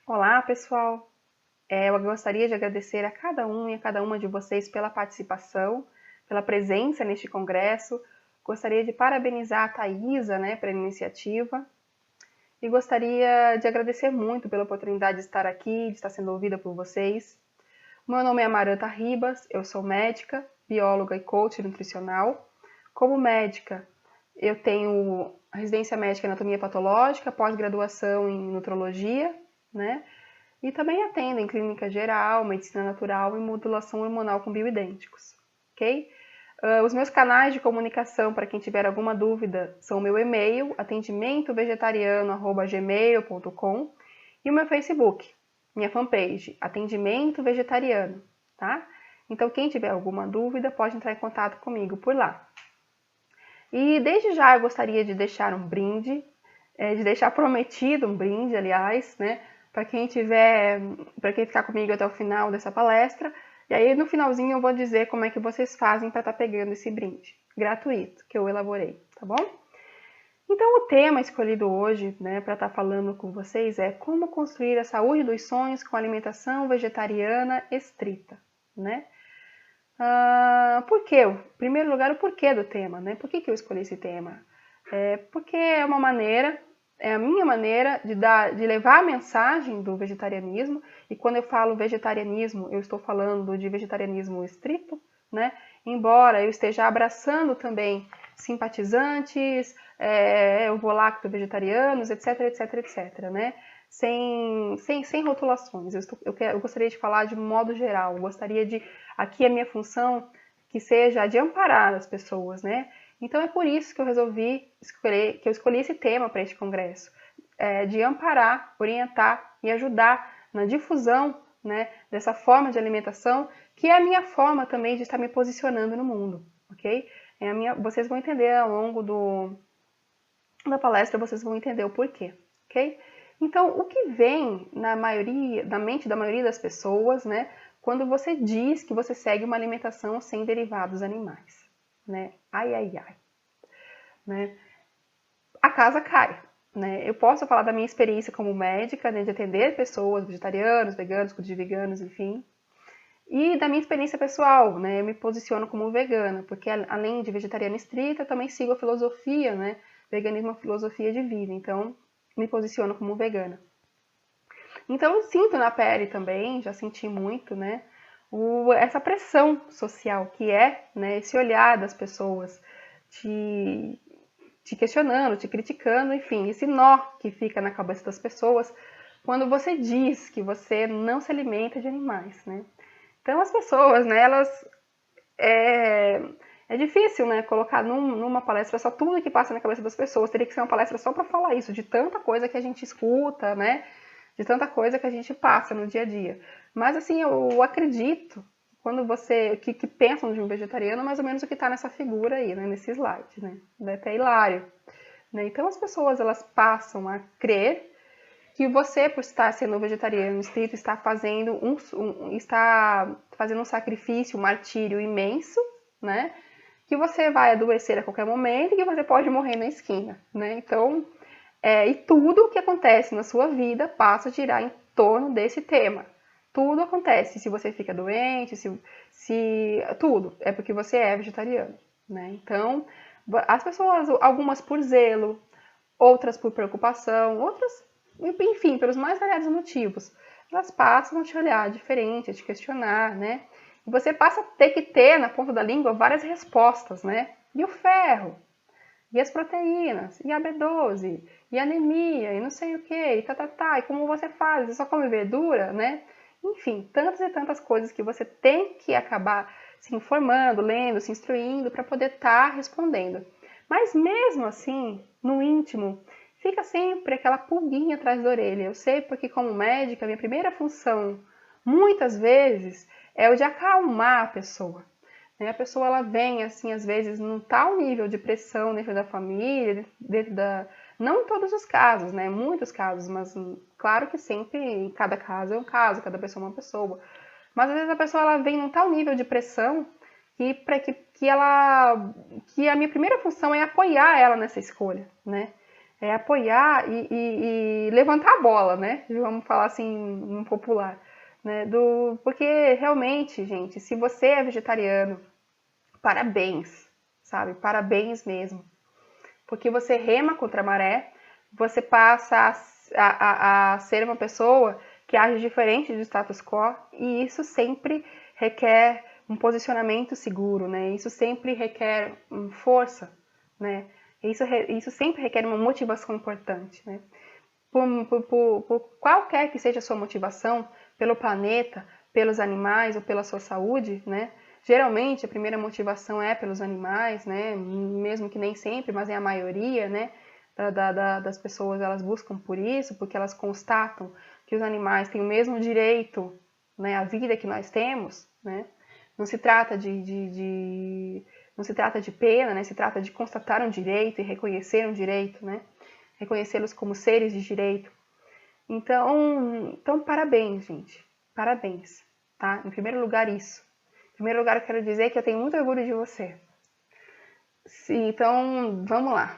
Olá, pessoal! Eu gostaria de agradecer a cada um e a cada uma de vocês pela participação, pela presença neste congresso. Gostaria de parabenizar a Thaisa, pela iniciativa. E gostaria de agradecer muito pela oportunidade de estar aqui, de estar sendo ouvida por vocês. O meu nome é Amaranta Ribas, eu sou médica, bióloga e coach nutricional. Como médica, eu tenho residência médica em anatomia patológica, pós-graduação em nutrologia, E também atendo em clínica geral, medicina natural e modulação hormonal com bioidênticos, ok? Os meus canais de comunicação, para quem tiver alguma dúvida, são o meu e-mail, atendimentovegetariano@gmail.com, e o meu Facebook, minha fanpage, Atendimento Vegetariano, tá? Então, quem tiver alguma dúvida, pode entrar em contato comigo por lá. E desde já eu gostaria de deixar um brinde, de deixar prometido um brinde, aliás, para quem ficar comigo até o final dessa palestra. E aí no finalzinho eu vou dizer como é que vocês fazem para estar pegando esse brinde gratuito que eu elaborei, tá bom? Então o tema escolhido hoje, para estar falando com vocês é como construir a saúde dos sonhos com alimentação vegetariana estrita, Por quê? Em primeiro lugar, o porquê do tema, Por que eu escolhi esse tema? Porque é a minha maneira de levar a mensagem do vegetarianismo, e quando eu falo vegetarianismo, eu estou falando de vegetarianismo estrito, Embora eu esteja abraçando também simpatizantes, ovo-lacto-vegetarianos, etc, etc, etc, Sem rotulações. Eu gostaria de falar de modo geral, eu gostaria de, aqui a minha função, que seja a de amparar as pessoas, Então é por isso que eu escolhi esse tema para este congresso, de amparar, orientar e ajudar na difusão, dessa forma de alimentação, que é a minha forma também de estar me posicionando no mundo, ok? Vocês vão entender ao longo da palestra, vocês vão entender o porquê, ok? Então, o que vem na mente da maioria das pessoas, quando você diz que você segue uma alimentação sem derivados animais, Ai, ai, ai, A casa cai, Eu posso falar da minha experiência como médica, de atender pessoas, vegetarianos, veganos, veganos, enfim, e da minha experiência pessoal, Eu me posiciono como vegana, porque além de vegetariana estrita, eu também sigo a filosofia, Veganismo é uma filosofia de vida, então me posiciono como vegana. Então eu sinto na pele também, já senti muito, essa pressão social que é, esse olhar das pessoas te questionando, te criticando, enfim, esse nó que fica na cabeça das pessoas quando você diz que você não se alimenta de animais, Então as pessoas, elas... É difícil, colocar numa palestra só tudo que passa na cabeça das pessoas. Teria que ser uma palestra só para falar isso, de tanta coisa que a gente escuta, De tanta coisa que a gente passa no dia a dia. Mas, assim, eu acredito, quando você... que pensam de um vegetariano, mais ou menos o que está nessa figura aí, nesse slide, É até hilário. Então, as pessoas, elas passam a crer que você, por estar sendo vegetariano estrito, está fazendo um sacrifício, um martírio imenso, Que você vai adoecer a qualquer momento e que você pode morrer na esquina, Então, e tudo o que acontece na sua vida passa a girar em torno desse tema. Tudo acontece. Se você fica doente, tudo é porque você é vegetariano, Então, as pessoas, algumas por zelo, outras por preocupação, outras, enfim, pelos mais variados motivos, elas passam a te olhar diferente, a te questionar, E você passa a ter que ter na ponta da língua várias respostas, E o ferro? E as proteínas? E a B12? E a anemia? E não sei o que? E como você faz? Você só come verdura, Enfim, tantas e tantas coisas que você tem que acabar se informando, lendo, se instruindo para poder estar respondendo. Mas mesmo assim, no íntimo, fica sempre aquela pulguinha atrás da orelha. Eu sei porque, como médica, minha primeira função, muitas vezes, é o de acalmar a pessoa. A pessoa, ela vem, assim, às vezes, num tal nível de pressão dentro da família, não em todos os casos, muitos casos, mas claro que sempre, em cada caso é um caso, cada pessoa é uma pessoa. Mas, às vezes, a pessoa, ela vem num tal nível de pressão que a minha primeira função é apoiar ela nessa escolha, é apoiar e levantar a bola, né? Vamos falar assim, no popular. Né? Porque realmente, gente, se você é vegetariano, parabéns, sabe? Parabéns mesmo. Porque você rema contra a maré, você passa a ser uma pessoa que age diferente do status quo, e isso sempre requer um posicionamento seguro, né? Isso sempre requer força, né? Isso sempre requer uma motivação importante, né? Por qualquer que seja a sua motivação, pelo planeta, pelos animais ou pela sua saúde, né? Geralmente a primeira motivação é pelos animais, né? Mesmo que nem sempre, mas é a maioria, né? Das pessoas, elas buscam por isso, porque elas constatam que os animais têm o mesmo direito, né, à vida que nós temos, né? Não se trata não se trata de pena, né? Se trata de constatar um direito e reconhecer um direito, né? Reconhecê-los como seres de direito. Então, parabéns, gente. Parabéns, tá? Em primeiro lugar, isso. Em primeiro lugar, eu quero dizer que eu tenho muito orgulho de você. Então, vamos lá.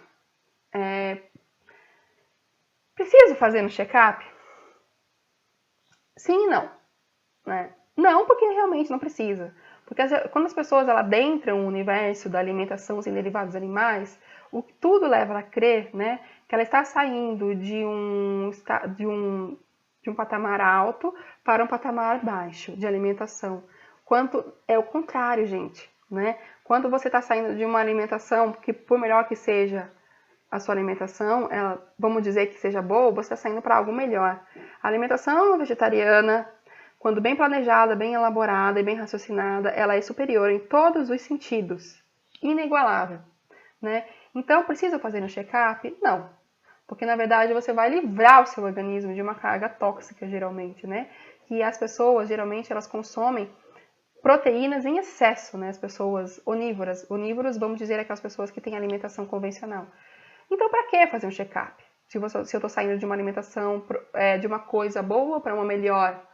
Preciso fazer um check-up? Sim e não. Né? Não, porque realmente não precisa. Porque quando as pessoas adentram o universo da alimentação sem derivados animais, tudo leva a crer, né, que ela está saindo de um patamar alto para um patamar baixo de alimentação. Quanto é o contrário, gente. Né? Quando você está saindo de uma alimentação que, por melhor que seja a sua alimentação, vamos dizer que seja boa, você está saindo para algo melhor. A alimentação vegetariana, quando bem planejada, bem elaborada e bem raciocinada, ela é superior em todos os sentidos. Inigualável. Né? Então, precisa fazer um check-up? Não. Porque, na verdade, você vai livrar o seu organismo de uma carga tóxica, geralmente, né? Que as pessoas, geralmente, elas consomem proteínas em excesso, né? As pessoas onívoras. Onívoros, vamos dizer, aquelas pessoas que têm alimentação convencional. Então, para que fazer um check-up? Se eu estou saindo de uma alimentação, de uma coisa boa para uma melhor,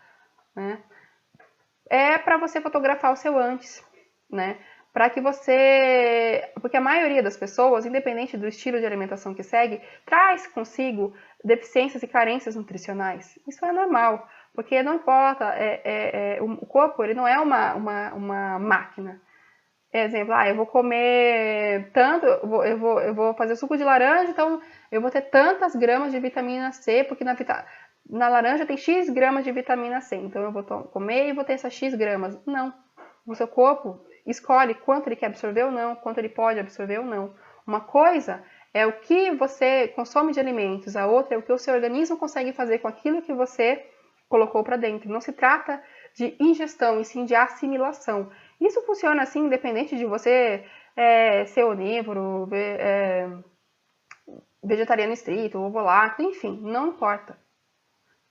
né? É para você fotografar o seu antes, né? Para que você... Porque a maioria das pessoas, independente do estilo de alimentação que segue, traz consigo deficiências e carências nutricionais. Isso é normal, porque não importa, o corpo ele não é uma máquina. Exemplo, eu vou comer tanto, eu vou fazer suco de laranja, então eu vou ter tantas gramas de vitamina C, porque na laranja tem X gramas de vitamina C, então eu vou comer e vou ter essas X gramas. Não. O seu corpo escolhe quanto ele quer absorver ou não, quanto ele pode absorver ou não. Uma coisa é o que você consome de alimentos, a outra é o que o seu organismo consegue fazer com aquilo que você colocou para dentro. Não se trata de ingestão, e sim de assimilação. Isso funciona assim, independente de você ser onívoro, vegetariano estrito, ovo-lacto, enfim, não importa.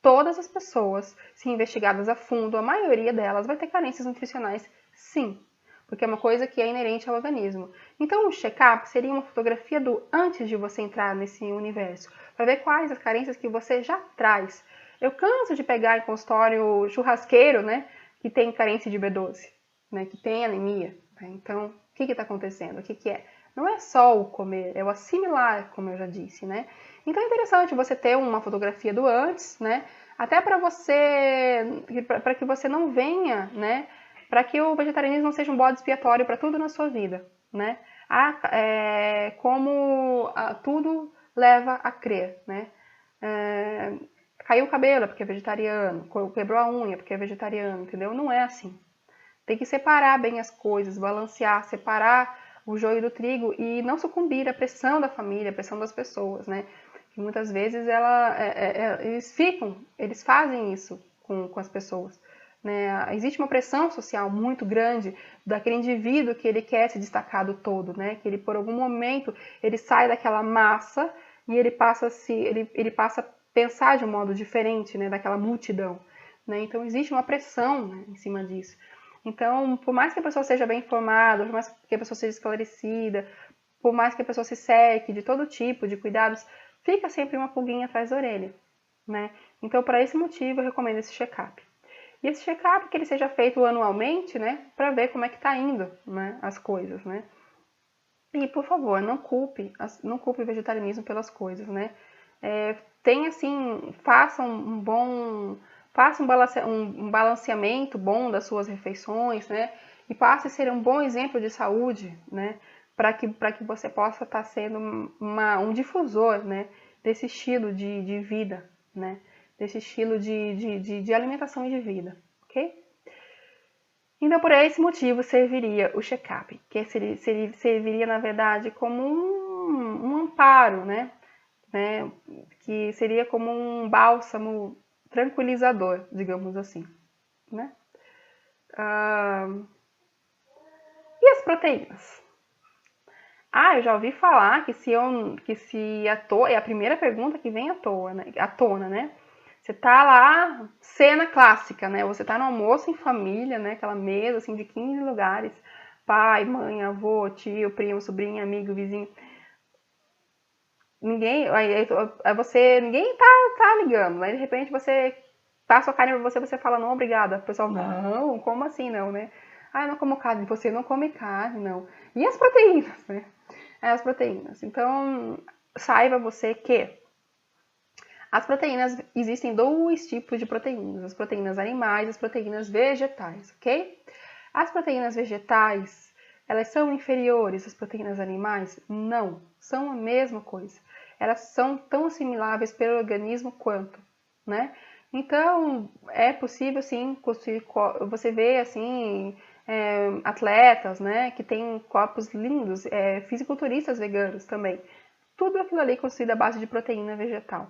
Todas as pessoas, se investigadas a fundo, a maioria delas vai ter carências nutricionais, sim, porque é uma coisa que é inerente ao organismo. Então, o check-up seria uma fotografia do antes de você entrar nesse universo, para ver quais as carências que você já traz. Eu canso de pegar em consultório churrasqueiro, né, que tem carência de B12, né, que tem anemia. Né? Então, o que está acontecendo? O que é? Não é só o comer, é o assimilar, como eu já disse, né? Então é interessante você ter uma fotografia do antes, né? Até para que você não venha, né? Para que o vegetarianismo não seja um bode expiatório para tudo na sua vida, né? Tudo leva a crer, né? Caiu o cabelo é porque é vegetariano, quebrou a unha porque é vegetariano, entendeu? Não é assim. Tem que separar bem as coisas, balancear, separar o joio do trigo e não sucumbir à pressão da família, à pressão das pessoas, né? Que muitas vezes eles fazem isso com as pessoas. Né? Existe uma pressão social muito grande daquele indivíduo que ele quer se destacar do todo, né? Que ele por algum momento ele sai daquela massa e ele passa a pensar de um modo diferente, né? Daquela multidão. Né? Então existe uma pressão, né, em cima disso. Então, por mais que a pessoa seja bem informada, por mais que a pessoa seja esclarecida, por mais que a pessoa se cerque de todo tipo de cuidados, fica sempre uma pulguinha atrás da orelha, né? Então, por esse motivo, eu recomendo esse check-up. E esse check-up que ele seja feito anualmente, né? Para ver como é que tá indo, né? As coisas, né? E, por favor, não culpe o vegetarianismo pelas coisas, né? Tem, assim, faça um balanceamento bom das suas refeições, né? E passe a ser um bom exemplo de saúde, né? Para que você possa estar sendo um difusor, né? Desse estilo de vida, né? Desse estilo de alimentação e de vida, ok? Então, por esse motivo, serviria o check-up, que serviria, na verdade, como um amparo, né? Que seria como um bálsamo tranquilizador, digamos assim, né? E as proteínas? Eu já ouvi falar é a primeira pergunta que vem à tona, né? Você tá lá, cena clássica, né? Você tá no almoço em família, né? Aquela mesa, assim, de 15 lugares. Pai, mãe, avô, tio, primo, sobrinho, amigo, vizinho. Ninguém tá ligando. Aí, de repente, você passa a carne pra você fala, não, obrigada. O pessoal, não, como assim não, né? Eu não como carne. Você não come carne, não. E as proteínas, né? As proteínas. Então, saiba você que as proteínas, existem dois tipos de proteínas, as proteínas animais e as proteínas vegetais, ok? As proteínas vegetais, elas são inferiores às proteínas animais? Não, são a mesma coisa. Elas são tão assimiláveis pelo organismo quanto, né? Então, é possível, sim, você vê, assim, atletas, né, que têm corpos lindos, fisiculturistas veganos também. Tudo aquilo ali construído à base de proteína vegetal,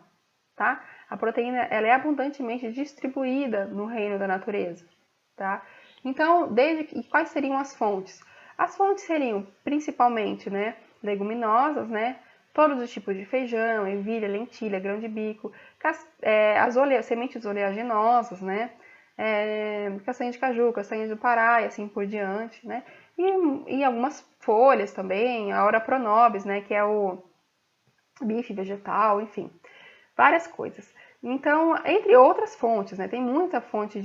tá? A proteína, ela é abundantemente distribuída no reino da natureza, tá? Então, e quais seriam as fontes? As fontes seriam principalmente, né, leguminosas, né, todos os tipos de feijão, ervilha, lentilha, grão de bico, sementes oleaginosas, né, castanha de caju, castanha do Pará e assim por diante, né, e algumas folhas também, a Ora Pronobis, né, que é o bife vegetal, enfim, várias coisas. Então, entre outras fontes, né, tem muita fonte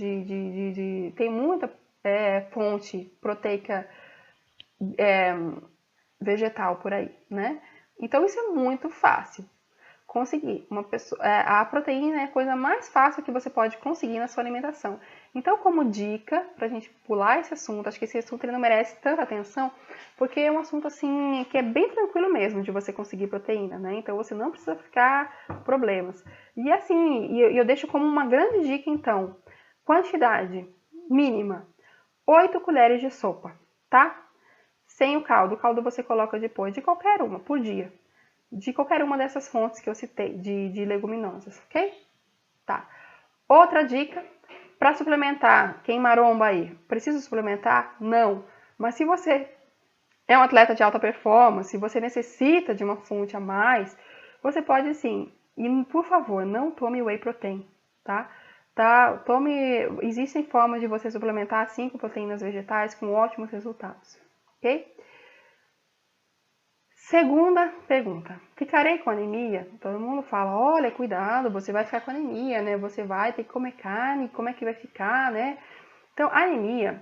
tem muita fonte proteica vegetal por aí, né? Então isso é muito fácil conseguir. A proteína é a coisa mais fácil que você pode conseguir na sua alimentação. Então, como dica, pra gente pular esse assunto, acho que esse assunto ele não merece tanta atenção, porque é um assunto assim que é bem tranquilo mesmo de você conseguir proteína, né? Então você não precisa ficar problemas. E assim, eu deixo como uma grande dica então, quantidade mínima, 8 colheres de sopa, tá? Sem o caldo. O caldo você coloca depois de qualquer uma, por dia. De qualquer uma dessas fontes que eu citei, de leguminosas, ok? Tá. Outra dica, para suplementar, quem maromba aí, precisa suplementar? Não. Mas se você é um atleta de alta performance, se você necessita de uma fonte a mais, você pode sim. E, por favor, não tome whey protein, tá? Existem formas de você suplementar assim com proteínas vegetais com ótimos resultados, ok? Segunda pergunta, ficarei com anemia? Todo mundo fala, olha, cuidado, você vai ficar com anemia, né? Você vai ter que comer carne, como é que vai ficar, né? Então, a anemia,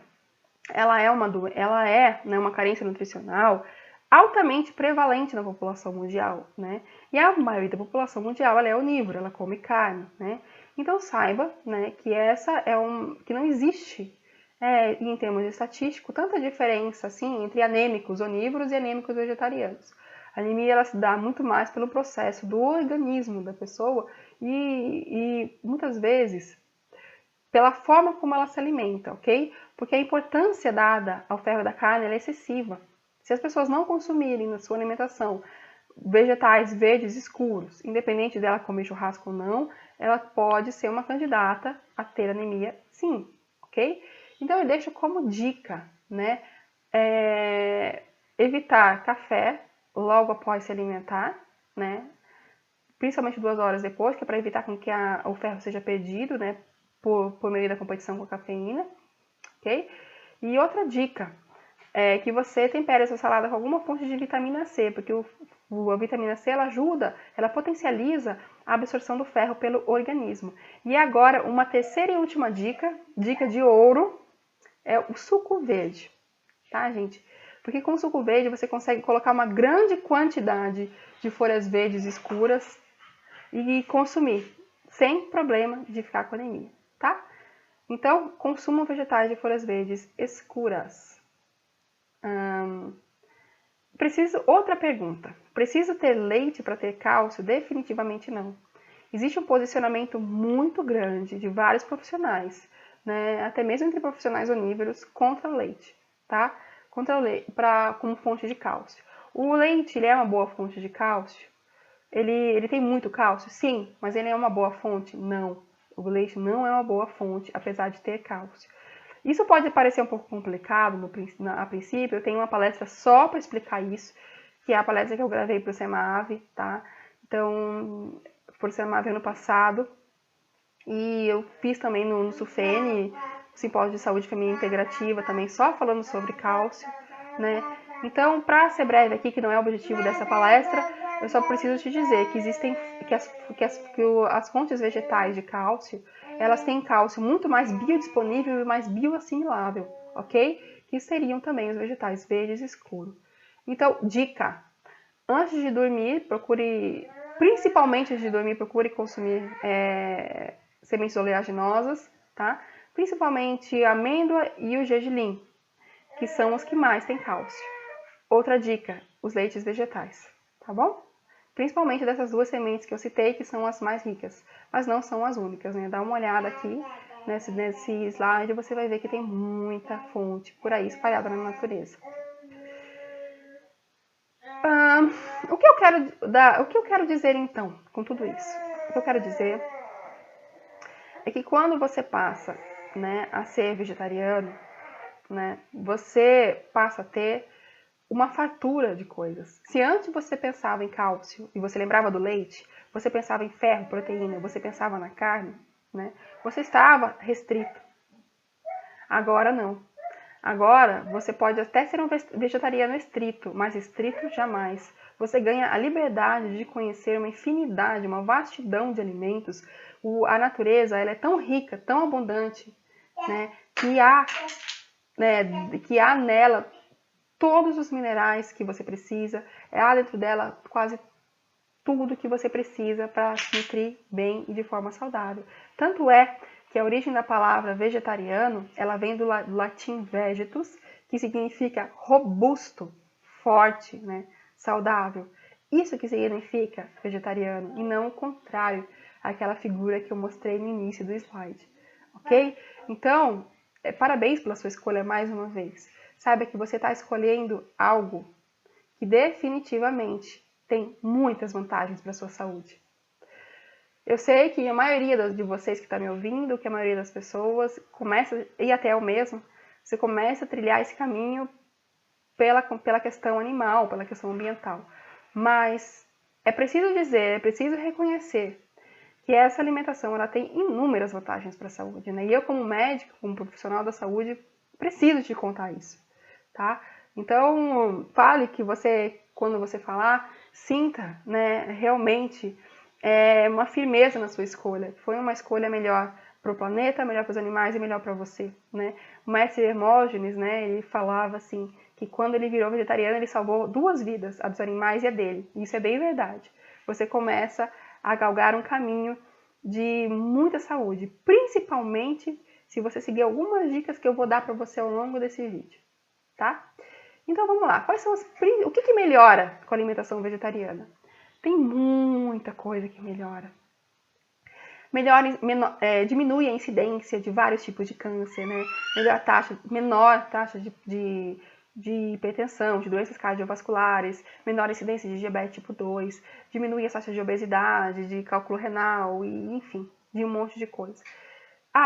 ela é uma carência nutricional altamente prevalente na população mundial, né? E a maioria da população mundial, ela é onívora, ela come carne, né? Então, saiba, né, que que não existe em termos estatísticos, tanta diferença assim entre anêmicos onívoros e anêmicos vegetarianos. A anemia ela se dá muito mais pelo processo do organismo da pessoa e muitas vezes pela forma como ela se alimenta, ok? Porque a importância dada ao ferro da carne é excessiva. Se as pessoas não consumirem na sua alimentação vegetais verdes escuros, independente dela comer churrasco ou não, ela pode ser uma candidata a ter anemia, sim, ok? Então eu deixo como dica, né, evitar café logo após se alimentar, né, principalmente 2 horas depois, que é para evitar com que o ferro seja perdido, né, por meio da competição com a cafeína, ok? E outra dica é que você tempere essa salada com alguma fonte de vitamina C, porque a vitamina C ela potencializa a absorção do ferro pelo organismo. E agora, uma terceira e última dica de ouro, é o suco verde, tá, gente? Porque com o suco verde você consegue colocar uma grande quantidade de folhas verdes escuras e consumir, sem problema de ficar com anemia, tá? Então, consumam vegetais de folhas verdes escuras. Outra pergunta. Preciso ter leite para ter cálcio? Definitivamente não. Existe um posicionamento muito grande de vários profissionais, né, até mesmo entre profissionais onívoros, contra o leite, tá? Contra o leite, como fonte de cálcio. O leite, ele é uma boa fonte de cálcio? Ele tem muito cálcio? Sim, mas ele é uma boa fonte? Não. O leite não é uma boa fonte, apesar de ter cálcio. Isso pode parecer um pouco complicado a princípio. Eu tenho uma palestra só para explicar isso, que é a palestra que eu gravei para o SEMAV, tá? Então, por SEMAV ano passado. E eu fiz também no SUFENE, Simpósio de Saúde Feminina Integrativa, também só falando sobre cálcio, né? Então, para ser breve aqui, que não é o objetivo dessa palestra, eu só preciso te dizer que existem as fontes vegetais de cálcio, elas têm cálcio muito mais biodisponível e mais bioassimilável, ok? Que seriam também os vegetais verdes escuros. Então, dica: antes de dormir, principalmente antes de dormir, procure consumir sementes oleaginosas, tá? Principalmente a amêndoa e o gergelim, que são os que mais têm cálcio. Outra dica: os leites vegetais, tá bom? Principalmente dessas duas sementes que eu citei, que são as mais ricas, mas não são as únicas, né? Dá uma olhada aqui nesse slide, você vai ver que tem muita fonte por aí espalhada na natureza. O que eu quero dizer então com tudo isso? O que eu quero dizer é que quando você passa, né, a ser vegetariano, né, você passa a ter uma fartura de coisas. Se antes você pensava em cálcio e você lembrava do leite, você pensava em ferro, proteína, você pensava na carne, né, você estava restrito. Agora não. Agora você pode até ser um vegetariano estrito, mas estrito jamais. Você ganha a liberdade de conhecer uma infinidade, uma vastidão de alimentos. A natureza, ela é tão rica, tão abundante, né, que há nela todos os minerais que você precisa. Há dentro dela quase tudo que você precisa para se nutrir bem e de forma saudável. Tanto é que a origem da palavra vegetariano, ela vem do latim vegetus, que significa robusto, forte, né, saudável. Isso que significa vegetariano, e não o contrário, aquela figura que eu mostrei no início do slide, ok? Então, parabéns pela sua escolha mais uma vez. Saiba que você está escolhendo algo que definitivamente tem muitas vantagens para a sua saúde. Eu sei que a maioria de vocês que está me ouvindo, que a maioria das pessoas começa, e até eu mesmo, você começa a trilhar esse caminho pela questão animal, pela questão ambiental. Mas é preciso dizer, é preciso reconhecer que essa alimentação ela tem inúmeras vantagens para a saúde, né? E eu, como médico, como profissional da saúde, preciso te contar isso, tá? Então, fale que você, quando você falar, sinta, né, realmente uma firmeza na sua escolha. Foi uma escolha melhor para o planeta, melhor para os animais e melhor para você, né? O mestre Hermógenes, né, ele falava assim, que quando ele virou vegetariano, ele salvou 2 vidas, a dos animais e a dele. Isso é bem verdade. Você começa a galgar um caminho de muita saúde, principalmente se você seguir algumas dicas que eu vou dar para você ao longo desse vídeo, tá? Então vamos lá, o que melhora com a alimentação vegetariana? Tem muita coisa que melhora. Diminui a incidência de vários tipos de câncer, né? Menor taxa de hipertensão, de doenças cardiovasculares, menor incidência de diabetes tipo 2, diminui as taxas de obesidade, de cálculo renal, e enfim, de um monte de coisa.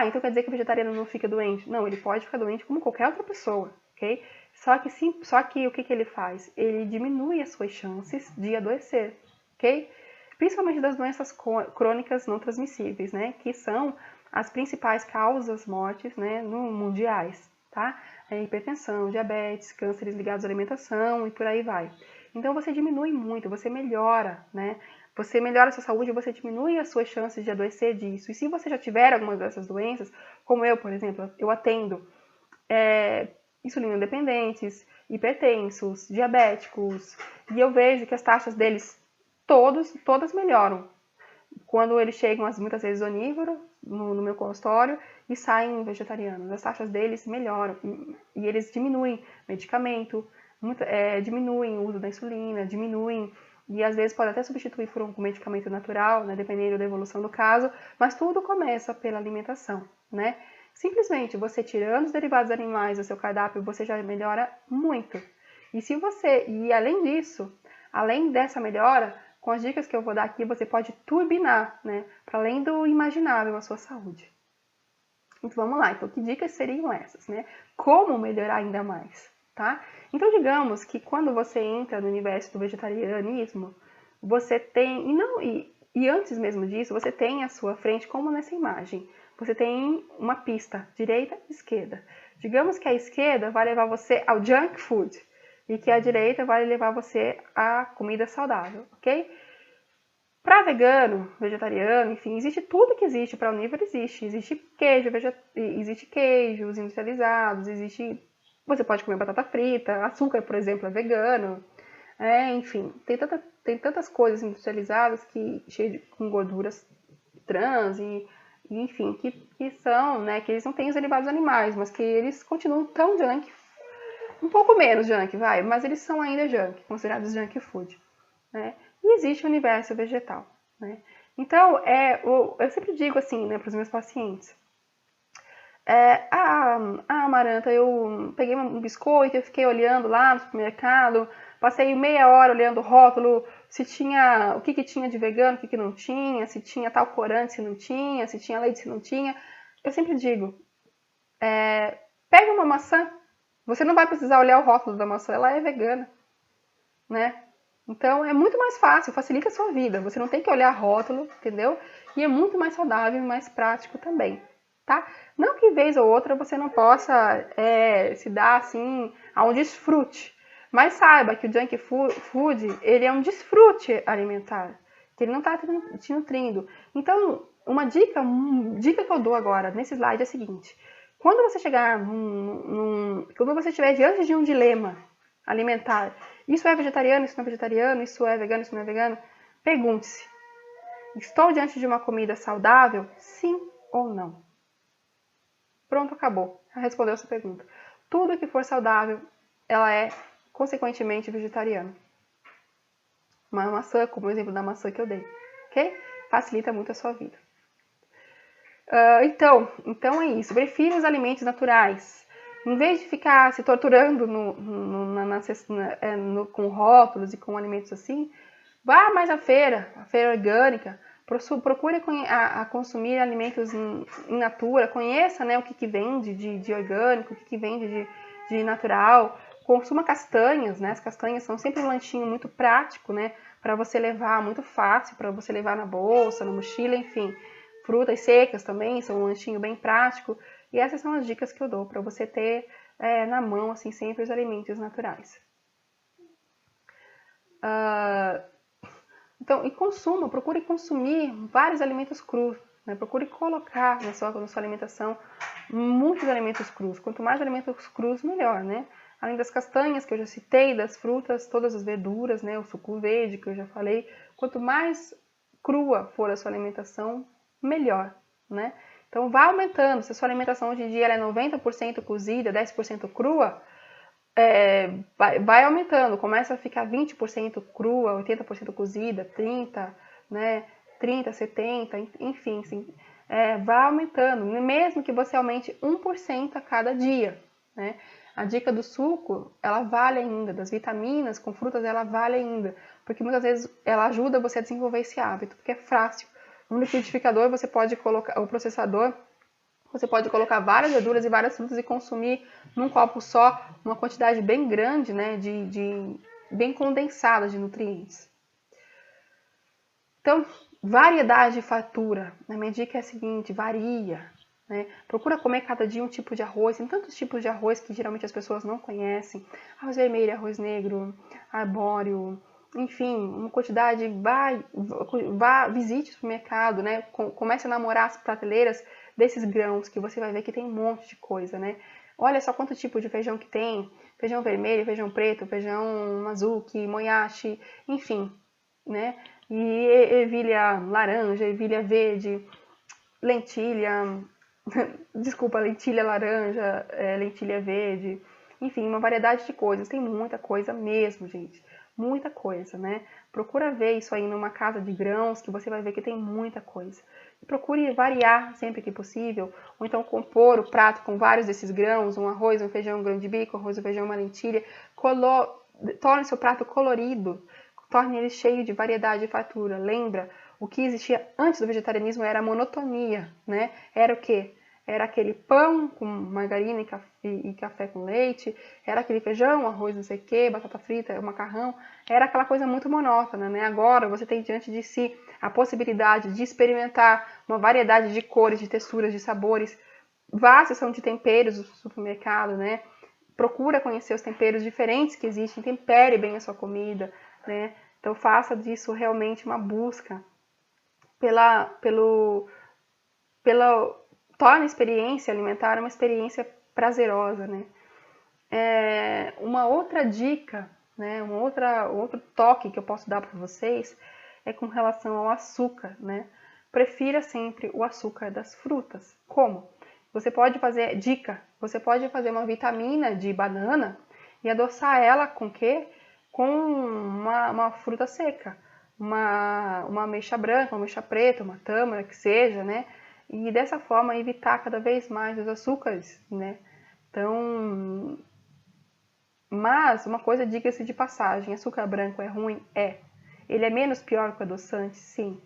Então quer dizer que o vegetariano não fica doente? Não, ele pode ficar doente como qualquer outra pessoa, ok? Só que o que ele faz? Ele diminui as suas chances de adoecer, ok? Principalmente das doenças crônicas não transmissíveis, né? Que são as principais causas mortes, né, mundiais, tá? Hipertensão, diabetes, cânceres ligados à alimentação e por aí vai. Então você diminui muito, você melhora, né? Você melhora a sua saúde, você diminui as suas chances de adoecer disso. E se você já tiver alguma dessas doenças, como eu, por exemplo, eu atendo insulina dependentes, hipertensos, diabéticos, e eu vejo que as taxas deles todas melhoram. Quando eles chegam, muitas vezes, onívoros no meu consultório e saem vegetarianos, as taxas deles melhoram e eles diminuem medicamento, diminuem o uso da insulina, diminuem e às vezes pode até substituir por um medicamento natural, né, dependendo da evolução do caso, mas tudo começa pela alimentação, né? Simplesmente você tirando os derivados animais do seu cardápio, você já melhora muito. E além disso, além dessa melhora, com as dicas que eu vou dar aqui, você pode turbinar, né, para além do imaginável a sua saúde. Então vamos lá, então que dicas seriam essas, né? Como melhorar ainda mais, tá? Então digamos que quando você entra no universo do vegetarianismo, você tem, e antes mesmo disso, você tem à sua frente, como nessa imagem, você tem uma pista, direita e esquerda. Digamos que a esquerda vai levar você ao junk food e que a direita vai levar você à comida saudável, ok? Para vegano, vegetariano, enfim, existe tudo que existe para onívoro, existe queijo, existe queijos industrializados, você pode comer batata frita, açúcar, por exemplo, é vegano, enfim, tem tantas coisas industrializadas com gorduras trans enfim, que são, né, que eles não têm os derivados animais, mas que eles continuam tão junk, um pouco menos junk, mas eles são ainda junk, considerados junk food, né? E existe o universo vegetal, né? Então, eu sempre digo assim, né, para os meus pacientes, Amaranta, eu peguei um biscoito, eu fiquei olhando lá no supermercado, passei meia hora olhando o rótulo, se tinha, o que tinha de vegano, o que não tinha, se tinha tal corante, se não tinha, se tinha leite, se não tinha. Eu sempre digo, pega uma maçã, você não vai precisar olhar o rótulo da maçã, ela é vegana, né? Então é muito mais fácil, facilita a sua vida. Você não tem que olhar rótulo, entendeu? E é muito mais saudável e mais prático também, tá? Não que vez ou outra você não possa se dar assim a um desfrute, mas saiba que o junk food ele é um desfrute alimentar, que ele não está te nutrindo. Então uma dica que eu dou agora nesse slide é a seguinte: quando você chegar quando você estiver diante de um dilema alimentar, isso é vegetariano, isso não é vegetariano, isso é vegano, isso não é vegano, pergunte-se: estou diante de uma comida saudável? Sim ou não? Pronto, acabou. Respondeu essa pergunta. Tudo que for saudável, ela é consequentemente vegetariana. Uma maçã, como o exemplo da maçã que eu dei, ok? Facilita muito a sua vida. Então é isso. Prefira os alimentos naturais. Em vez de ficar se torturando com rótulos e com alimentos assim, vá mais à feira orgânica, procure a consumir alimentos in natura, conheça, né, o que vende de orgânico, o que vende de natural, consuma castanhas, né, as castanhas são sempre um lanchinho muito prático, né, para você levar, muito fácil, para você levar na bolsa, na mochila, enfim. Frutas secas também são um lanchinho bem prático. E essas são as dicas que eu dou para você ter na mão, assim, sempre os alimentos naturais. Então, procure consumir vários alimentos crus, né? Procure colocar na sua alimentação muitos alimentos crus. Quanto mais alimentos crus, melhor, né? Além das castanhas que eu já citei, das frutas, todas as verduras, né? O suco verde que eu já falei. Quanto mais crua for a sua alimentação, melhor, né? Então, vá aumentando. Se a sua alimentação hoje em dia ela é 90% cozida, 10% crua, vai aumentando. Começa a ficar 20% crua, 80% cozida, 30%, né? 30%, 70%, enfim, assim, vai aumentando. Mesmo que você aumente 1% a cada dia, né? A dica do suco, ela vale ainda. Das vitaminas com frutas, ela vale ainda. Porque muitas vezes ela ajuda você a desenvolver esse hábito, porque é fácil. No liquidificador você pode colocar, o processador, você pode colocar várias verduras e várias frutas e consumir num copo só uma quantidade bem grande, né, bem condensada de nutrientes. Então, variedade e fartura. A minha dica é a seguinte: varia. Né? Procura comer cada dia um tipo de arroz. Tem tantos tipos de arroz que geralmente as pessoas não conhecem. Arroz vermelho, arroz negro, arbóreo, enfim, uma quantidade. Visite o supermercado, né? Comece a namorar as prateleiras desses grãos, que você vai ver que tem um monte de coisa, né? Olha só quanto tipo de feijão que tem. Feijão vermelho, feijão preto, feijão azuki, moyashi, enfim, né? E ervilha laranja, ervilha verde, lentilha, desculpa, lentilha laranja, lentilha verde, enfim, uma variedade de coisas. Tem muita coisa mesmo, gente. Muita coisa, né? Procura ver isso aí numa casa de grãos, que você vai ver que tem muita coisa. Procure variar sempre que possível, ou então compor o prato com vários desses grãos, um arroz, um feijão, um grão de bico, um arroz, um feijão, uma lentilha. Torne seu prato colorido, torne ele cheio de variedade e fartura. Lembra, o que existia antes do vegetarianismo era a monotonia, né? Era o quê? Era aquele pão com margarina e café com leite, era aquele feijão, arroz, não sei o quê, batata frita, macarrão, era aquela coisa muito monótona, né? Agora você tem diante de si a possibilidade de experimentar uma variedade de cores, de texturas, de sabores. Vá à seção de temperos do supermercado, né? Procura conhecer os temperos diferentes que existem, tempere bem a sua comida, né? Então faça disso realmente uma busca torna a experiência alimentar uma experiência prazerosa, né? Uma outra dica, né? Outro toque que eu posso dar para vocês é com relação ao açúcar, né? Prefira sempre o açúcar das frutas. Como? Você pode fazer uma vitamina de banana e adoçar ela com o quê? Com uma fruta seca. Uma ameixa branca, uma ameixa preta, uma tâmara, que seja, né? E dessa forma evitar cada vez mais os açúcares, né? Então, mas uma coisa, diga-se de passagem, açúcar branco é ruim? É. Ele é menos pior que o adoçante? Sim.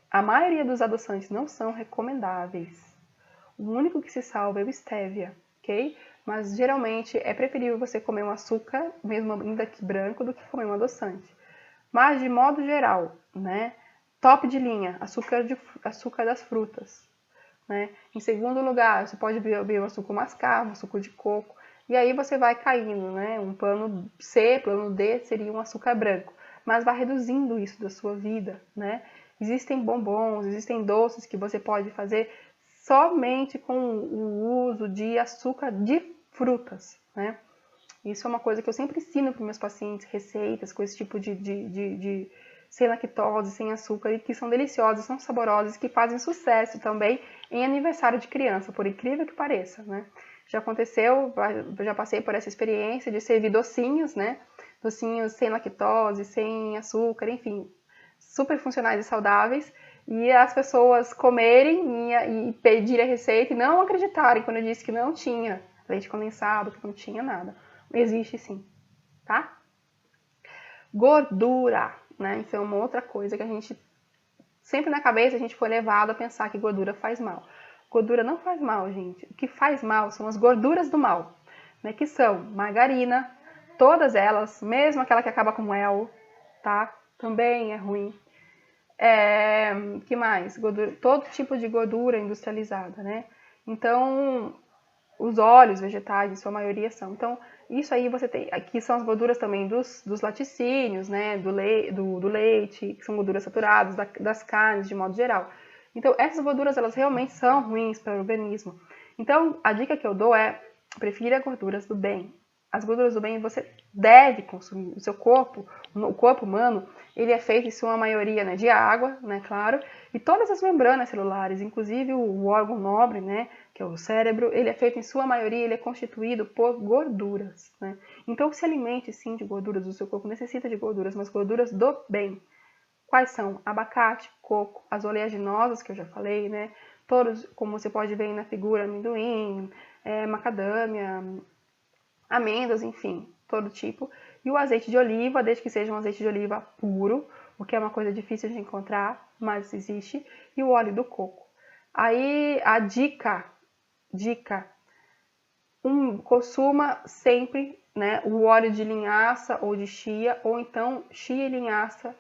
A maioria dos adoçantes não são recomendáveis. O único que se salva é o stevia, ok? Mas geralmente é preferível você comer um açúcar, mesmo ainda que branco, do que comer um adoçante. Mas de modo geral, né? Top de linha, açúcar das frutas. Né? Em segundo lugar, você pode beber o açúcar mascavo, o suco de coco, e aí você vai caindo, né? Um plano C, plano D seria um açúcar branco, mas vai reduzindo isso da sua vida, né? Existem bombons, existem doces que você pode fazer somente com o uso de açúcar de frutas, né? Isso é uma coisa que eu sempre ensino para meus pacientes, receitas com esse tipo de sem lactose, sem açúcar, e que são deliciosas, são saborosas, que fazem sucesso também em aniversário de criança, por incrível que pareça, né? Já aconteceu, já passei por essa experiência de servir docinhos, né? Docinhos sem lactose, sem açúcar, enfim, super funcionais e saudáveis, e as pessoas comerem e pedirem a receita e não acreditarem quando eu disse que não tinha leite condensado, que não tinha nada. Existe sim, tá? Gordura, né? Isso é uma outra coisa que a gente sempre na cabeça a gente foi levado a pensar que gordura faz mal. Gordura não faz mal, gente. O que faz mal são as gorduras do mal, né? Que são margarina, todas elas, mesmo aquela que acaba com el, tá? Também é ruim. Que mais? Gordura, todo tipo de gordura industrializada, né? Então, os óleos vegetais, em sua maioria são. Então, isso aí você tem. Aqui são as gorduras também dos laticínios, né? Do leite, que são gorduras saturadas, das carnes, de modo geral. Então, essas gorduras, elas realmente são ruins para o organismo. Então, a dica que eu dou é: prefira gorduras do bem. As gorduras do bem você deve consumir. O seu corpo, o corpo humano, ele é feito em sua maioria, né, de água, né, claro, e todas as membranas celulares, inclusive o órgão nobre, né, que é o cérebro, ele é feito em sua maioria, ele é constituído por gorduras, né? Então se alimente sim de gorduras, o seu corpo necessita de gorduras, mas gorduras do bem. Quais são? Abacate, coco, as oleaginosas que eu já falei, né? Todos, como você pode ver na figura, amendoim, macadâmia, amêndoas, enfim, todo tipo. E o azeite de oliva, desde que seja um azeite de oliva puro, o que é uma coisa difícil de encontrar, mas existe. E o óleo do coco. Aí a dica, consuma sempre, né, o óleo de linhaça ou de chia, ou então chia e linhaça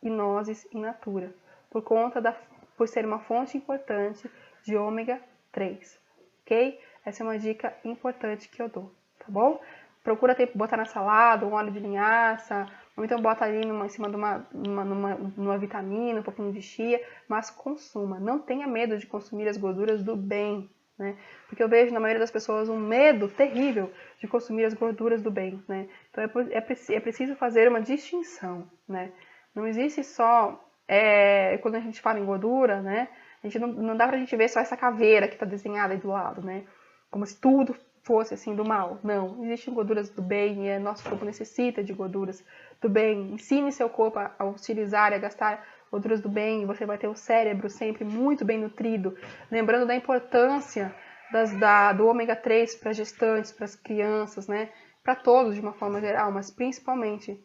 e nozes in natura, por ser uma fonte importante de ômega 3, ok? Essa é uma dica importante que eu dou, tá bom? Procura botar na salada um óleo de linhaça, ou então bota ali em cima de uma vitamina, um pouquinho de chia, mas consuma. Não tenha medo de consumir as gorduras do bem, né? Porque eu vejo na maioria das pessoas um medo terrível de consumir as gorduras do bem, né? Então é preciso fazer uma distinção, né? Não existe só, quando a gente fala em gordura, né? A gente não dá pra gente ver só essa caveira que está desenhada aí do lado, né? Como se tudo fosse assim do mal. Não, existem gorduras do bem e nosso corpo necessita de gorduras do bem. Ensine seu corpo a utilizar e a gastar gorduras do bem, e você vai ter o cérebro sempre muito bem nutrido. Lembrando da importância do ômega 3 para gestantes, para as crianças, né? Para todos de uma forma geral, mas principalmente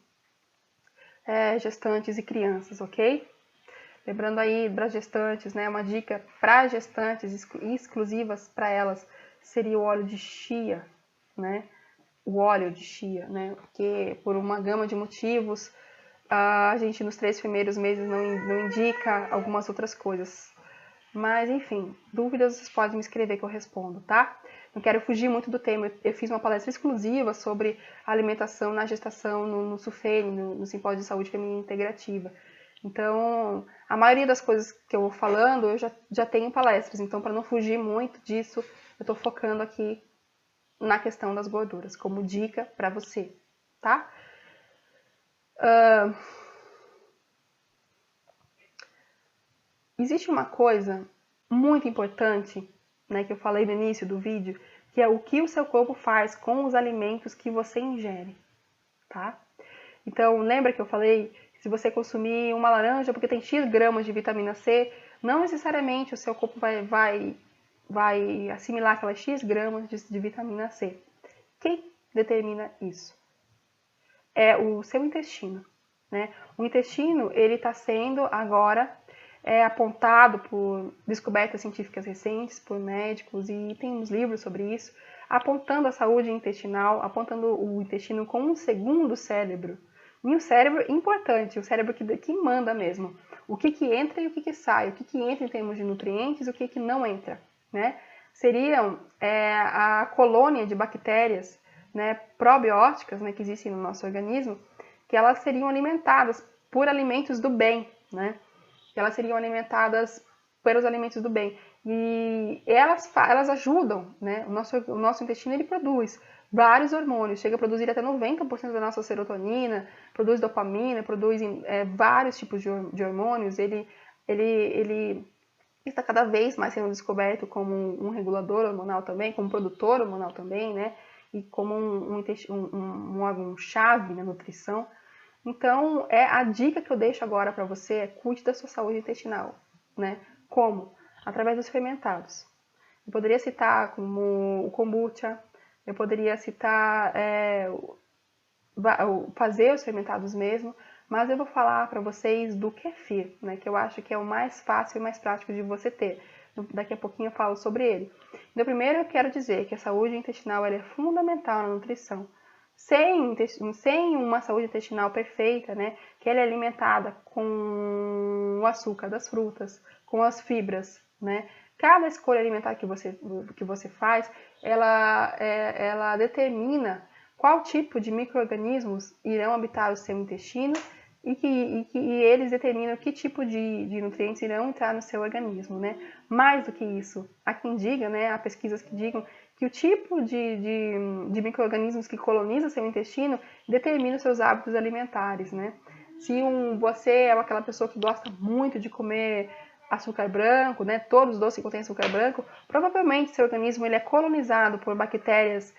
gestantes e crianças, ok? Lembrando aí para gestantes, né? Uma dica para gestantes exclusivas para elas seria o óleo de chia, né? O óleo de chia, né? Porque por uma gama de motivos a gente nos 3 primeiros meses não indica algumas outras coisas. Mas, enfim, dúvidas vocês podem me escrever que eu respondo, tá? Não quero fugir muito do tema. Eu fiz uma palestra exclusiva sobre alimentação na gestação no SUFEM, no Simpósio de Saúde Feminina Integrativa. Então, a maioria das coisas que eu vou falando, eu já tenho palestras. Então, para não fugir muito disso, eu estou focando aqui na questão das gorduras, como dica para você, tá? Existe uma coisa muito importante, né, que eu falei no início do vídeo, que é o que o seu corpo faz com os alimentos que você ingere, tá? Então, lembra que eu falei que se você consumir uma laranja porque tem X gramas de vitamina C, não necessariamente o seu corpo vai assimilar aquelas X gramas de vitamina C. Quem determina isso? É o seu intestino, né? O intestino, ele está sendo agora apontado por descobertas científicas recentes, por médicos, e tem uns livros sobre isso, apontando a saúde intestinal, apontando o intestino como um segundo cérebro. E um cérebro importante, o cérebro que manda mesmo. O que entra e o que sai, o que entra em termos de nutrientes e o que não entra, né? Seriam a colônia de bactérias, né, probióticas, né, que existem no nosso organismo, que elas seriam alimentadas por alimentos do bem, né? Elas seriam alimentadas pelos alimentos do bem. E elas ajudam, né? O nosso intestino, ele produz vários hormônios, chega a produzir até 90% da nossa serotonina, produz dopamina, produz vários tipos de hormônios. Ele está cada vez mais sendo descoberto como um regulador hormonal também, como produtor hormonal também, né? E como um órgão-chave na nutrição. Então, a dica que eu deixo agora para você é cuide da sua saúde intestinal, né? Como? Através dos fermentados. Eu poderia citar como o kombucha, eu poderia citar fazer os fermentados mesmo, mas eu vou falar para vocês do kefir, né? Que eu acho que é o mais fácil e mais prático de você ter. Daqui a pouquinho eu falo sobre ele. Então, primeiro eu quero dizer que a saúde intestinal é fundamental na nutrição. Sem uma saúde intestinal perfeita, né, que ela é alimentada com o açúcar das frutas, com as fibras, né, cada escolha alimentar que você faz, ela determina qual tipo de micro-organismos irão habitar o seu intestino e eles determinam que tipo de nutrientes irão entrar no seu organismo, né? Mais do que isso, há quem diga, né, há pesquisas que digam que o tipo de micro-organismos que colonizam seu intestino determina os seus hábitos alimentares, né? Se você é aquela pessoa que gosta muito de comer açúcar branco, né, todos os doces que contêm açúcar branco, provavelmente seu organismo ele é colonizado por bactérias,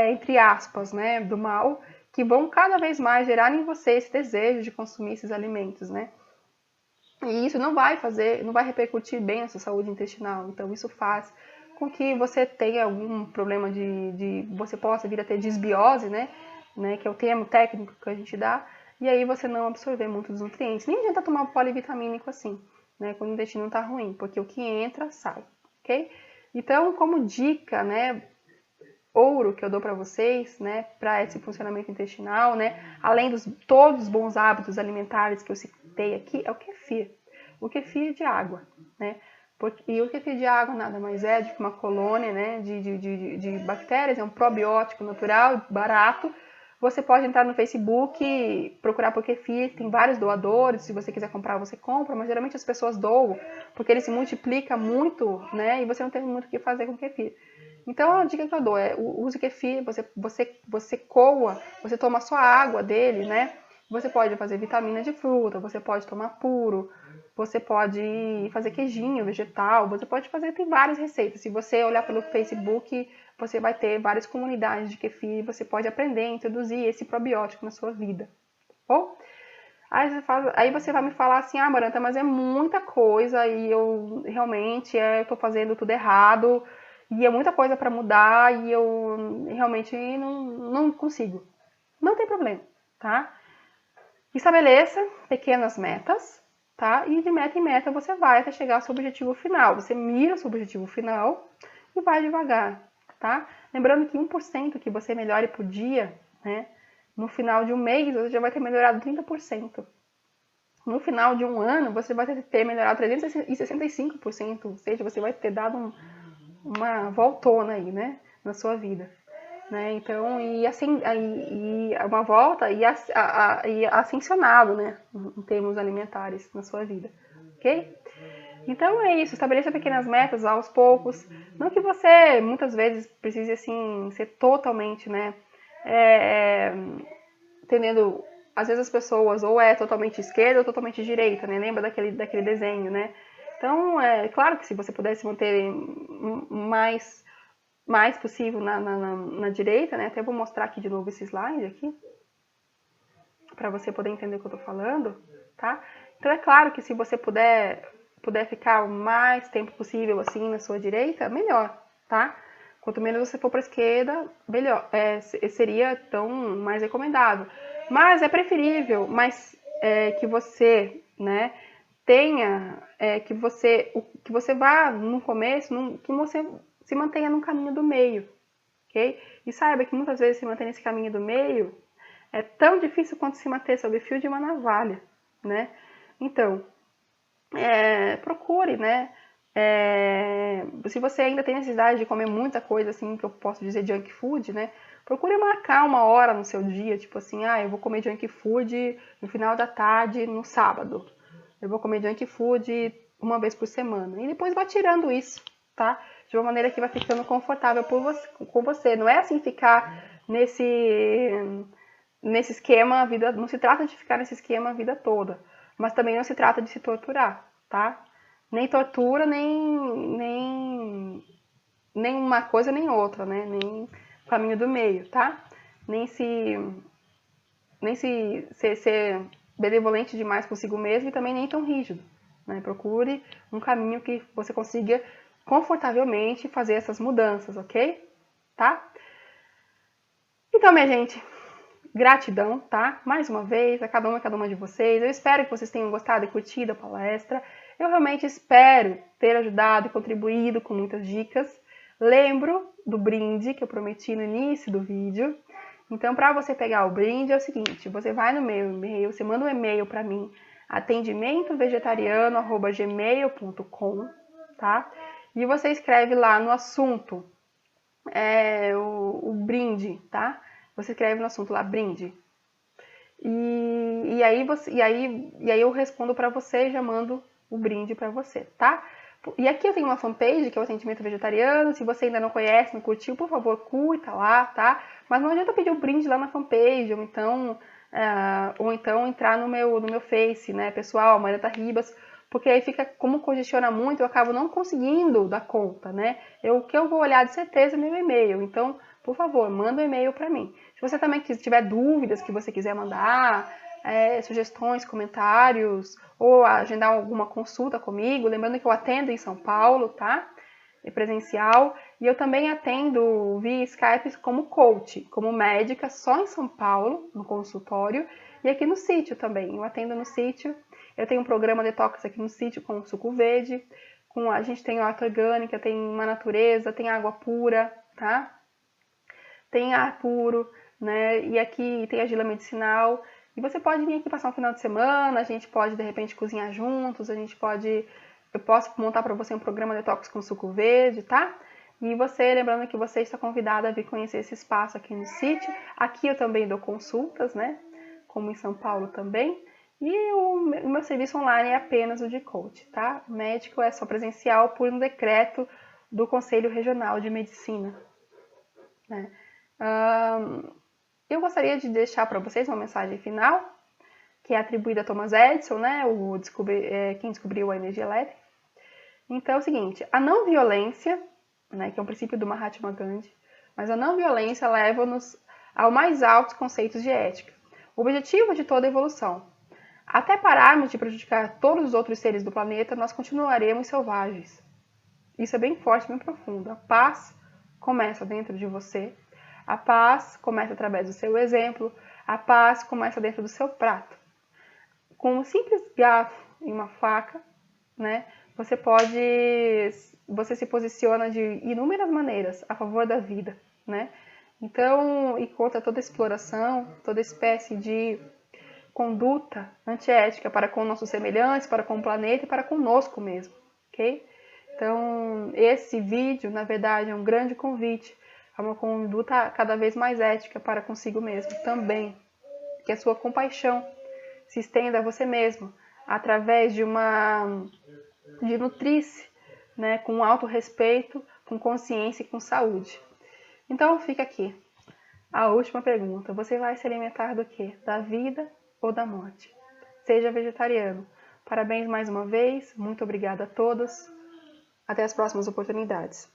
entre aspas, né, do mal, que vão cada vez mais gerar em você esse desejo de consumir esses alimentos, né? E isso não vai repercutir bem na sua saúde intestinal. Então isso faz com que você tenha algum problema você possa vir a ter desbiose, né? Que é o termo técnico que a gente dá, e aí você não absorver muitos nutrientes. Nem adianta tomar polivitamínico assim, né? Quando o intestino está ruim, porque o que entra, sai, ok? Então, como dica, né, ouro que eu dou para vocês, né, para esse funcionamento intestinal, né, além dos todos os bons hábitos alimentares que eu citei aqui, é o kefir. O kefir de água, né? E o kefir de água nada mais é do que uma colônia, né, de bactérias, é um probiótico natural, barato, Você pode entrar no Facebook, procurar por kefir, tem vários doadores, se você quiser comprar, você compra, mas geralmente as pessoas doam, porque ele se multiplica muito, né, e você não tem muito o que fazer com kefir. Então, a dica que eu dou é, use kefir, você coa, você toma só a água dele, né, você pode fazer vitamina de fruta, você pode tomar puro, você pode fazer queijinho vegetal, você pode fazer, tem várias receitas. Se você olhar pelo Facebook, você vai ter várias comunidades de kefir, você pode aprender a introduzir esse probiótico na sua vida. Bom, aí você vai me falar assim, ah, Maranta, mas é muita coisa e eu realmente eu tô fazendo tudo errado e é muita coisa para mudar e eu realmente não consigo. Não tem problema, tá? Estabeleça pequenas metas, tá? E de meta em meta você vai até chegar ao seu objetivo final. Você mira o seu objetivo final e vai devagar, tá? Lembrando que 1% que você melhore por dia, né? No final de um mês, você já vai ter melhorado 30%. No final de um ano, você vai ter melhorado 365%. Ou seja, você vai ter dado uma voltona aí, né? Na sua vida. Né? Então, e assim, e uma volta e ascensionado, né? Em termos alimentares na sua vida, ok? Então é isso, estabeleça pequenas metas aos poucos. Não que você, muitas vezes, precise, assim, ser totalmente, né? Entendendo, às vezes as pessoas ou é totalmente esquerda ou totalmente direita, né? Lembra daquele desenho, né? Então, é claro que se você pudesse manter mais possível na direita, né? Até vou mostrar aqui de novo esse slide aqui, para você poder entender o que eu tô falando, tá? Então é claro que se você puder ficar o mais tempo possível assim na sua direita, melhor, tá? Quanto menos você for para a esquerda, melhor. Seria tão mais recomendável. Mas é preferível, que você, né, tenha, que você vá no começo, que você se mantenha no caminho do meio, ok? E saiba que muitas vezes se manter nesse caminho do meio é tão difícil quanto se manter sob o fio de uma navalha, né? Então, procure, né? Se você ainda tem necessidade de comer muita coisa, assim, que eu posso dizer junk food, né? Procure marcar uma hora no seu dia, tipo assim, eu vou comer junk food no final da tarde, no sábado. Eu vou comer junk food uma vez por semana. E depois vá tirando isso, tá? De uma maneira que vai ficando confortável com você. Não é assim ficar nesse esquema a vida. Não se trata de ficar nesse esquema a vida toda. Mas também não se trata de se torturar, tá? Nem tortura, nem uma coisa nem outra, né? Nem caminho do meio, tá? Nem se ser benevolente demais consigo mesmo e também nem tão rígido. Né? Procure um caminho que você consiga confortavelmente fazer essas mudanças, ok? Tá? Então, minha gente, gratidão, tá? Mais uma vez, a cada uma de vocês. Eu espero que vocês tenham gostado e curtido a palestra. Eu realmente espero ter ajudado e contribuído com muitas dicas. Lembro do brinde que eu prometi no início do vídeo. Então, para você pegar o brinde, é o seguinte, você vai no meu e-mail, você manda um e-mail para mim, atendimentovegetariano@gmail.com, tá? E você escreve lá no assunto o brinde, tá? Você escreve no assunto lá, brinde. E aí eu respondo para você e já mando o brinde para você, tá? E aqui eu tenho uma fanpage, que é o Atendimento Vegetariano. Se você ainda não conhece, não curtiu, por favor, curta lá, tá? Mas não adianta pedir o brinde lá na fanpage, ou então entrar no meu Face, né, pessoal, Maranta Ribas, porque aí fica, como congestiona muito, eu acabo não conseguindo dar conta, né? O que eu vou olhar de certeza é meu e-mail. Então, por favor, manda um e-mail para mim. Se você também tiver dúvidas que você quiser mandar, sugestões, comentários, ou agendar alguma consulta comigo, lembrando que eu atendo em São Paulo, tá? Presencial, e eu também atendo via Skype como coach, como médica, só em São Paulo, no consultório, e aqui no sítio também, eu atendo no sítio. Eu tenho um programa detox aqui no sítio com suco verde, a gente tem horta orgânica, tem uma natureza, tem água pura, tá? Tem ar puro, né? E aqui tem argila medicinal. E você pode vir aqui passar um final de semana, a gente pode de repente cozinhar juntos, eu posso montar para você um programa detox com suco verde, tá? E você, lembrando que você está convidada a vir conhecer esse espaço aqui no sítio. Aqui eu também dou consultas, né? Como em São Paulo também. E o meu serviço online é apenas o de coach, tá? O médico é só presencial por um decreto do Conselho Regional de Medicina, né? Eu gostaria de deixar para vocês uma mensagem final, que é atribuída a Thomas Edison, né? Quem descobriu a energia elétrica. Então é o seguinte, a não violência, né, que é um princípio do Mahatma Gandhi, mas a não violência leva-nos ao mais altos conceitos de ética. O objetivo de toda evolução. Até pararmos de prejudicar todos os outros seres do planeta, nós continuaremos selvagens. Isso é bem forte, bem profundo. A paz começa dentro de você. A paz começa através do seu exemplo. A paz começa dentro do seu prato. Com um simples garfo e uma faca, né, você se posiciona de inúmeras maneiras a favor da vida, né? Então, e contra toda exploração, toda espécie de conduta antiética para com nossos semelhantes, para com o planeta e para conosco mesmo, ok? Então, esse vídeo, na verdade, é um grande convite a uma conduta cada vez mais ética para consigo mesmo também. Que a sua compaixão se estenda a você mesmo através de nutrir-se, né, com autorrespeito, com consciência e com saúde. Então fica aqui a última pergunta. Você vai se alimentar do quê? Da vida ou da morte? Seja vegetariano. Parabéns mais uma vez. Muito obrigada a todos. Até as próximas oportunidades.